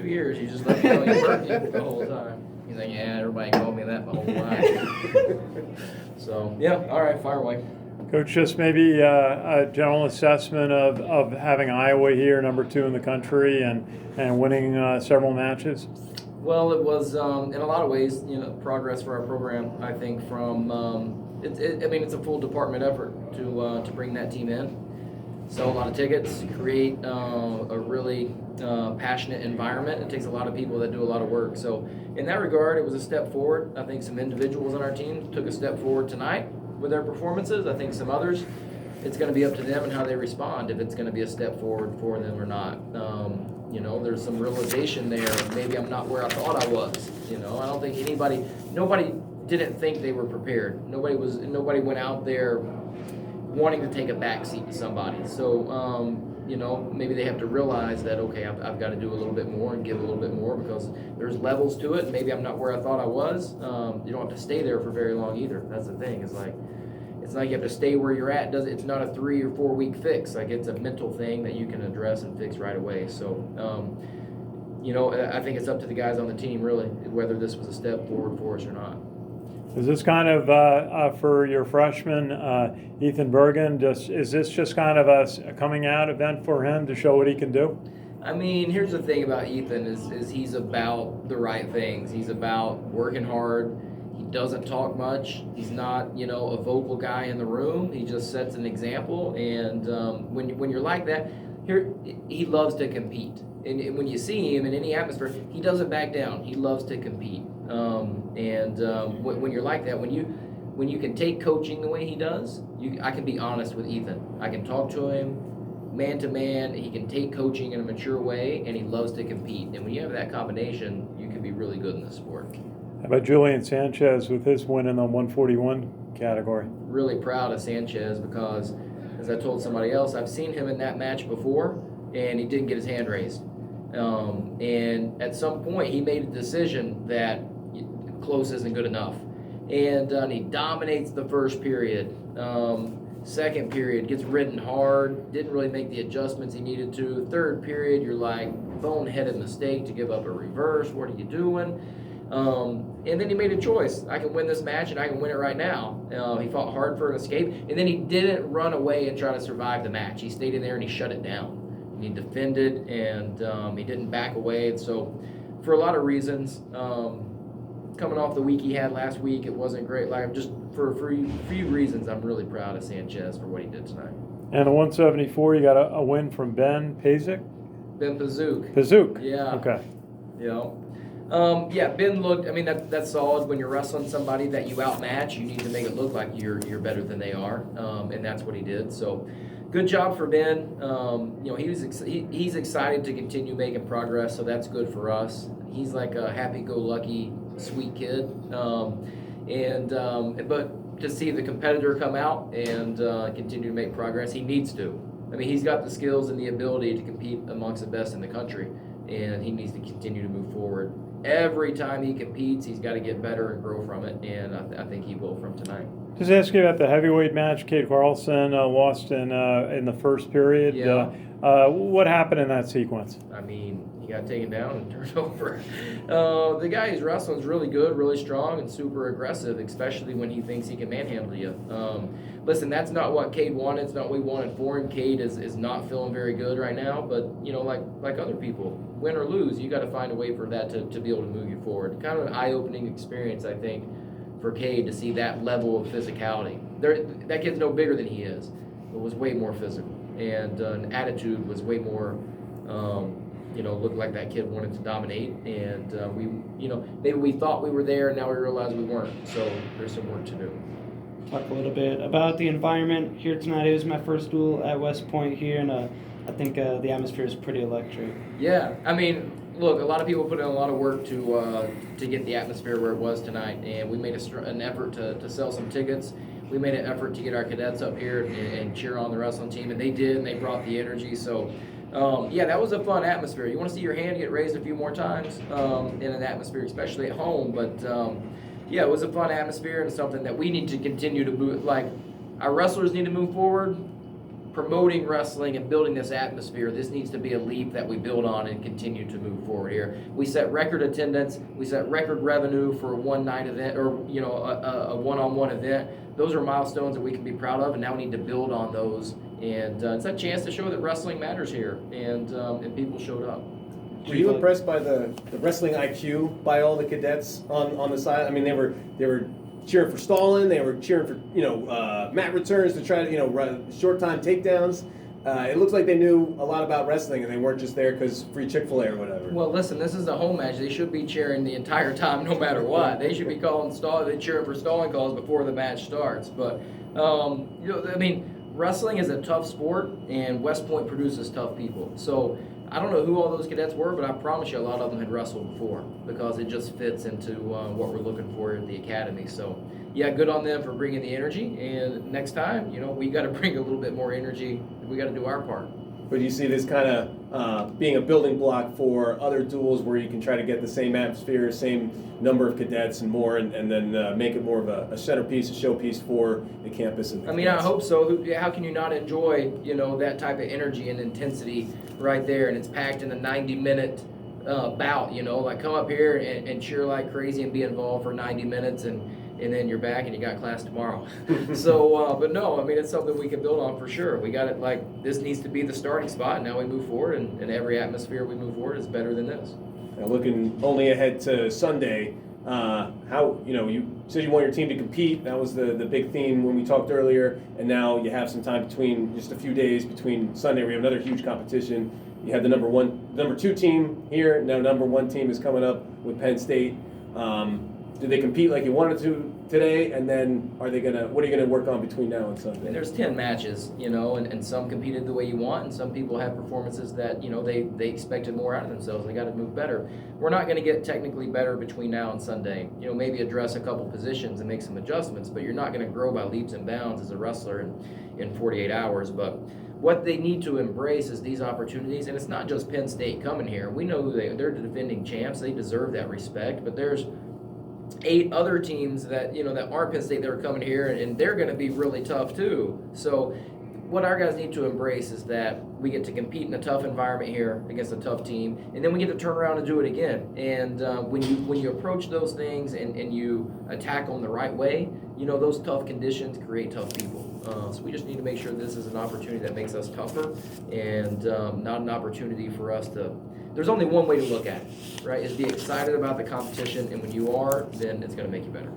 2 years, you just let me know you working the whole time. He's like, yeah, everybody called me that the whole time. So, yeah, all right, fire away. Coach, just maybe a general assessment of having Iowa here, number 2 in the country, and winning several matches. Well, it was in a lot of ways, progress for our program. I think from it's a full department effort to bring that team in, sell a lot of tickets, create a really passionate environment. It takes a lot of people that do a lot of work. So in that regard, it was a step forward. I think some individuals on our team took a step forward tonight with their performances. I think some others, it's going to be up to them and how they respond, if it's going to be a step forward for them or not. There's some realization there. Maybe I'm not where I thought I was. I don't think nobody didn't think they were prepared. Nobody went out there wanting to take a backseat to somebody. So, maybe they have to realize that, okay, I've got to do a little bit more and give a little bit more, because there's levels to it. Maybe I'm not where I thought I was. You don't have to stay there for very long either. That's the thing. It's not like you have to stay where you're at. It's not a 3 or 4 week fix. Like, it's a mental thing that you can address and fix right away. So, I think it's up to the guys on the team, really, whether this was a step forward for us or not. Is this kind of for your freshman, Ethan Bergen? Is this just kind of a coming out event for him to show what he can do? I mean, here's the thing about Ethan is he's about the right things. He's about working hard. He doesn't talk much. He's not, a vocal guy in the room. He just sets an example. And when you're like that, he loves to compete. And when you see him in any atmosphere, he doesn't back down. He loves to compete. When you're like that, when you can take coaching the way he does, I can be honest with Ethan. I can talk to him man to man. He can take coaching in a mature way, and he loves to compete. And when you have that combination, you can be really good in this sport. How about Julian Sanchez with his win in the 141 category? Really proud of Sanchez, because, as I told somebody else, I've seen him in that match before, and he didn't get his hand raised. And at some point, he made a decision that close isn't good enough. And he dominates the first period. Second period, gets ridden hard, didn't really make the adjustments he needed to. Third period, you're like, boneheaded mistake to give up a reverse. What are you doing? And then he made a choice. I can win this match, and I can win it right now. He fought hard for an escape, and then he didn't run away and try to survive the match. He stayed in there and he shut it down. And he defended, and he didn't back away. And so, for a lot of reasons, coming off the week he had last week, it wasn't great. Like, just for a few reasons, I'm really proud of Sanchez for what he did tonight. And the 174, you got a win from Ben Pasig? Ben Pasig. Pasig. Yeah. Okay. Ben looked. I mean, that's solid. When you're wrestling somebody that you outmatch, you need to make it look like you're better than they are, and that's what he did. So, good job for Ben. He's excited to continue making progress, so that's good for us. He's like a happy-go-lucky, sweet kid, but to see the competitor come out and continue to make progress, he needs to. I mean, he's got the skills and the ability to compete amongst the best in the country, and he needs to continue to move forward. Every time he competes, he's got to get better and grow from it, and I think he will from tonight. Just ask you about the heavyweight match. Kade Carlson lost in the first period. Yeah. What happened in that sequence? I mean, he got taken down and turned over. The guy he's wrestling is really good, really strong, and super aggressive, especially when he thinks he can manhandle you. Listen, that's not what Kade wanted. It's not what we wanted for him. Kade is not feeling very good right now, but, like other people, win or lose, you got to find a way for that to be able to move you forward. Kind of an eye-opening experience, I think, for Kade to see that level of physicality. That kid's no bigger than he is, but was way more physical. And an attitude was way more, looked like that kid wanted to dominate. And maybe we thought we were there, and now we realize we weren't. So there's some work to do. Talk a little bit about the environment here tonight. It was my first duel at West Point here, and I think the atmosphere is pretty electric. Yeah, I mean, look, a lot of people put in a lot of work to get the atmosphere where it was tonight, and we made an effort to sell some tickets. We made an effort to get our cadets up here and cheer on the wrestling team, and they did, and they brought the energy. So, that was a fun atmosphere. You want to see your hand get raised a few more times in an atmosphere, especially at home. But, it was a fun atmosphere and something that we need to continue to move. Like, our wrestlers need to move forward. promoting wrestling and building this atmosphere, this needs to be a leap that we build on and continue to move forward here. We set record attendance, we set record revenue for a one-night event, or a one-on-one event. Those are milestones that we can be proud of, and now we need to build on those. And it's a chance to show that wrestling matters here, and people showed up. Were you impressed by the wrestling IQ by all the cadets on the side? I mean, they were cheering for Stalin. They were cheering for mat returns to try to run short time takedowns. It looks like they knew a lot about wrestling, and they weren't just there because free Chick-fil-A or whatever. Well, listen, this is a home match. They should be cheering the entire time, no matter what. They should be cheering for stalling calls before the match starts. But wrestling is a tough sport, and West Point produces tough people. So I don't know who all those cadets were, but I promise you a lot of them had wrestled before, because it just fits into what we're looking for at the academy. So, yeah, good on them for bringing the energy. And next time, we got to bring a little bit more energy. We got to do our part. But you see this kind of being a building block for other duels where you can try to get the same atmosphere, same number of cadets and more, and then make it more of a centerpiece, a showpiece for the campus. And the cadets. I hope so. How can you not enjoy, that type of energy and intensity right there? And it's packed in a 90-minute bout, like come up here and cheer like crazy and be involved for 90 minutes and then you're back and you got class tomorrow. So, but no, it's something we can build on for sure. We got it, this needs to be the starting spot. Now we move forward, and every atmosphere we move forward is better than this. Now looking only ahead to Sunday, you said you want your team to compete. That was the big theme when we talked earlier, and now you have some time between, just a few days between Sunday. We have another huge competition. You have the number 2 team here. Now number 1 team is coming up with Penn State. Did they compete like you wanted to today? And then what are you gonna work on between now and Sunday? There's 10 matches, and some competed the way you want, and some people have performances that, they expected more out of themselves. They got to move better. We're not going to get technically better between now and Sunday. Maybe address a couple positions and make some adjustments, but you're not going to grow by leaps and bounds as a wrestler in 48 hours. But what they need to embrace is these opportunities, and it's not just Penn State coming here. We know they're the defending champs. They deserve that respect, but there's 8 other teams that that aren't Penn State that are coming here, and they're going to be really tough too. So what our guys need to embrace is that we get to compete in a tough environment here against a tough team, and then we get to turn around and do it again. And when you approach those things and you attack them the right way, those tough conditions create tough people. So we just need to make sure this is an opportunity that makes us tougher, and not an opportunity for us to. There's only one way to look at it, right? Is be excited about the competition, and when you are, then it's going to make you better.